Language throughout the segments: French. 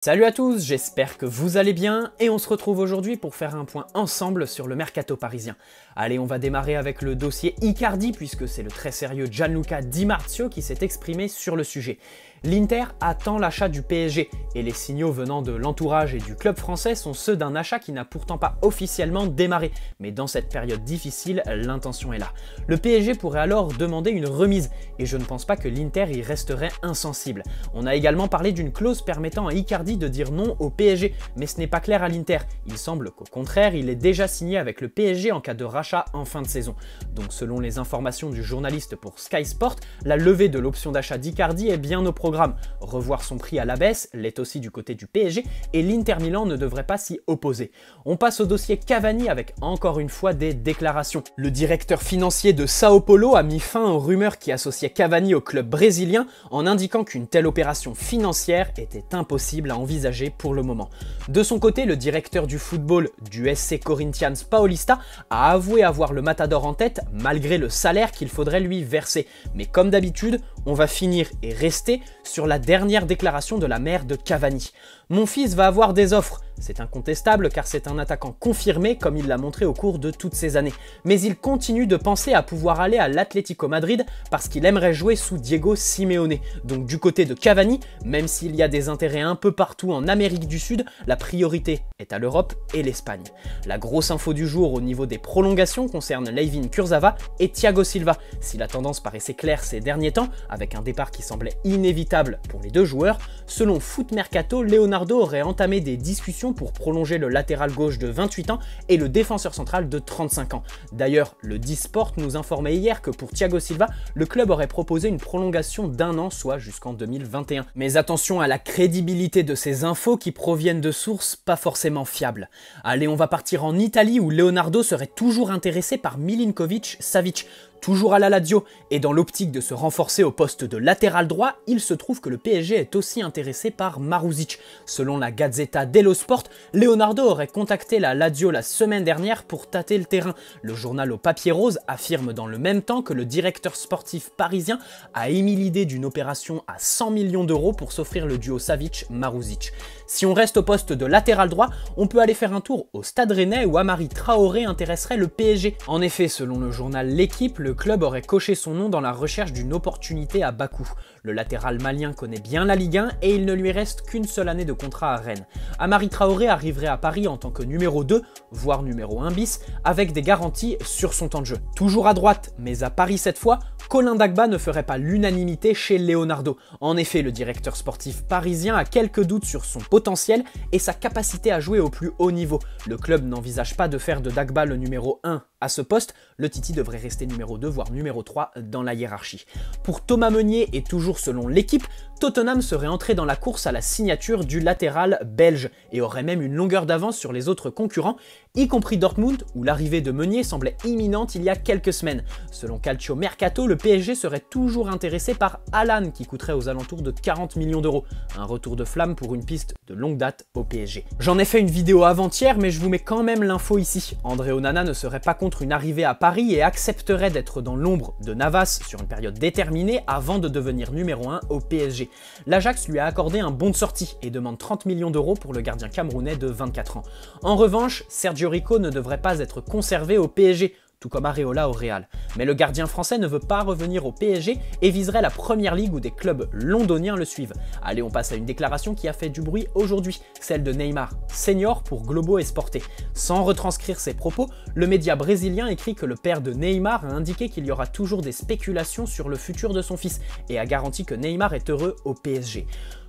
Salut à tous, j'espère que vous allez bien et on se retrouve aujourd'hui pour faire un point ensemble sur le mercato parisien. Allez, on va démarrer avec le dossier Icardi puisque c'est le très sérieux Gianluca Di Marzio qui s'est exprimé sur le sujet. L'Inter attend l'achat du PSG et les signaux venant de l'entourage et du club français sont ceux d'un achat qui n'a pourtant pas officiellement démarré. Mais dans cette période difficile, l'intention est là. Le PSG pourrait alors demander une remise et je ne pense pas que l'Inter y resterait insensible. On a également parlé d'une clause permettant à Icardi de dire non au PSG, mais ce n'est pas clair à l'Inter. Il semble qu'au contraire, il est déjà signé avec le PSG en cas de rachat en fin de saison. Donc selon les informations du journaliste pour Sky Sport, la levée de l'option d'achat d'Icardi est bien au programme. Revoir son prix à la baisse l'est aussi du côté du PSG et l'Inter Milan ne devrait pas s'y opposer. On passe au dossier Cavani avec encore une fois des déclarations. Le directeur financier de Sao Paulo a mis fin aux rumeurs qui associaient Cavani au club brésilien en indiquant qu'une telle opération financière était impossible à envisager pour le moment. De son côté, le directeur du football du SC Corinthians Paulista a avoué avoir le Matador en tête malgré le salaire qu'il faudrait lui verser. Mais comme d'habitude, on va finir et rester sur la dernière déclaration de la mère de Cavani. Mon fils va avoir des offres. C'est incontestable car c'est un attaquant confirmé comme il l'a montré au cours de toutes ces années. Mais il continue de penser à pouvoir aller à l'Atlético Madrid parce qu'il aimerait jouer sous Diego Simeone. Donc du côté de Cavani, même s'il y a des intérêts un peu partout en Amérique du Sud, la priorité est à l'Europe et l'Espagne. La grosse info du jour au niveau des prolongations concerne Layvin Kurzawa et Thiago Silva. Si la tendance paraissait claire ces derniers temps, avec un départ qui semblait inévitable pour les deux joueurs, selon Foot Mercato, Leonardo aurait entamé des discussions pour prolonger le latéral gauche de 28 ans et le défenseur central de 35 ans. D'ailleurs, le D-Sport nous informait hier que pour Thiago Silva, le club aurait proposé une prolongation d'1 an, soit jusqu'en 2021. Mais attention à la crédibilité de ces infos qui proviennent de sources pas forcément fiables. Allez, on va partir en Italie où Leonardo serait toujours intéressé par Milinkovic-Savic. Toujours à la Lazio et dans l'optique de se renforcer au poste de latéral droit, il se trouve que le PSG est aussi intéressé par Maruzic. Selon la Gazzetta dello Sport, Leonardo aurait contacté la Lazio la semaine dernière pour tâter le terrain. Le journal au papier rose affirme dans le même temps que le directeur sportif parisien a émis l'idée d'une opération à 100 millions d'euros pour s'offrir le duo Savic-Maruzic. Si on reste au poste de latéral droit, on peut aller faire un tour au Stade Rennais où Amari Traoré intéresserait le PSG. En effet, selon le journal L'Équipe, le club aurait coché son nom dans la recherche d'une opportunité à bas coût. Le latéral malien connaît bien la Ligue 1 et il ne lui reste qu'une seule année de contrat à Rennes. Amari Traoré arriverait à Paris en tant que numéro 2, voire numéro 1 bis, avec des garanties sur son temps de jeu. Toujours à droite, mais à Paris cette fois, Colin Dagba ne ferait pas l'unanimité chez Leonardo. En effet, le directeur sportif parisien a quelques doutes sur son potentiel et sa capacité à jouer au plus haut niveau. Le club n'envisage pas de faire de Dagba le numéro 1 à ce poste, le Titi devrait rester numéro 2 voire numéro 3 dans la hiérarchie. Pour Thomas Meunier et toujours selon L'Équipe, Tottenham serait entré dans la course à la signature du latéral belge et aurait même une longueur d'avance sur les autres concurrents, y compris Dortmund où l'arrivée de Meunier semblait imminente il y a quelques semaines. Selon Calcio Mercato, le PSG serait toujours intéressé par Alan qui coûterait aux alentours de 40 millions d'euros. Un retour de flamme pour une piste de longue date au PSG. J'en ai fait une vidéo avant-hier mais je vous mets quand même l'info ici. André Onana ne serait pas contre une arrivée à Paris et accepterait d'être dans l'ombre de Navas sur une période déterminée avant de devenir numéro 1 au PSG. L'Ajax lui a accordé un bon de sortie et demande 30 millions d'euros pour le gardien camerounais de 24 ans. En revanche, Sergio Rico ne devrait pas être conservé au PSG, tout comme Areola au Real. Mais le gardien français ne veut pas revenir au PSG et viserait la première ligue où des clubs londoniens le suivent. Allez, on passe à une déclaration qui a fait du bruit aujourd'hui, celle de Neymar, senior pour Globo Esporte. Sans retranscrire ses propos, le média brésilien écrit que le père de Neymar a indiqué qu'il y aura toujours des spéculations sur le futur de son fils et a garanti que Neymar est heureux au PSG.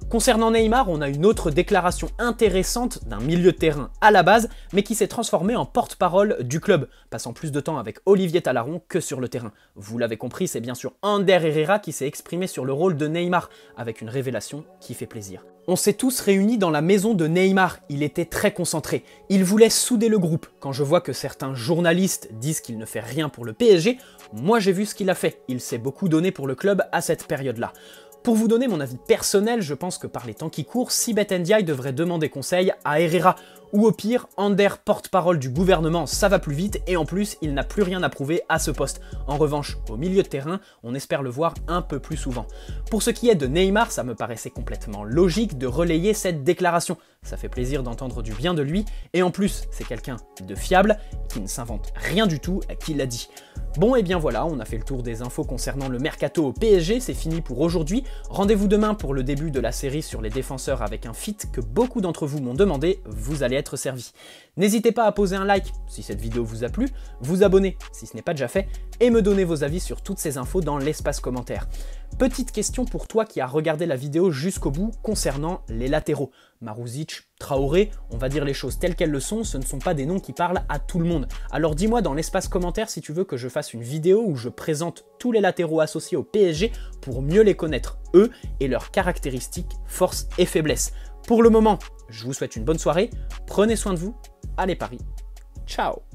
Concernant Neymar, on a une autre déclaration intéressante d'un milieu de terrain à la base, mais qui s'est transformé en porte-parole du club, passant plus de temps avec Olivier Talaron que sur le terrain. Vous l'avez compris, c'est bien sûr Ander Herrera qui s'est exprimé sur le rôle de Neymar, avec une révélation qui fait plaisir. On s'est tous réunis dans la maison de Neymar, il était très concentré, il voulait souder le groupe. Quand je vois que certains journalistes disent qu'il ne fait rien pour le PSG, moi j'ai vu ce qu'il a fait, il s'est beaucoup donné pour le club à cette période-là. Pour vous donner mon avis personnel, je pense que par les temps qui courent, Sibeth Ndiaye devrait demander conseil à Herrera. Ou au pire, Ander, porte-parole du gouvernement, ça va plus vite et en plus, il n'a plus rien à prouver à ce poste. En revanche, au milieu de terrain, on espère le voir un peu plus souvent. Pour ce qui est de Neymar, ça me paraissait complètement logique de relayer cette déclaration. Ça fait plaisir d'entendre du bien de lui, et en plus, c'est quelqu'un de fiable, qui ne s'invente rien du tout, qui l'a dit. Bon et bien voilà, on a fait le tour des infos concernant le mercato au PSG, c'est fini pour aujourd'hui. Rendez-vous demain pour le début de la série sur les défenseurs avec un feat que beaucoup d'entre vous m'ont demandé, vous allez être servis. N'hésitez pas à poser un like si cette vidéo vous a plu, vous abonner si ce n'est pas déjà fait, et me donner vos avis sur toutes ces infos dans l'espace commentaire. Petite question pour toi qui as regardé la vidéo jusqu'au bout concernant les latéraux. Marouzic, Traoré, on va dire les choses telles qu'elles le sont, ce ne sont pas des noms qui parlent à tout le monde. Alors dis-moi dans l'espace commentaire si tu veux que je fasse une vidéo où je présente tous les latéraux associés au PSG pour mieux les connaître, eux, et leurs caractéristiques, forces et faiblesses. Pour le moment, je vous souhaite une bonne soirée, prenez soin de vous, allez Paris, ciao!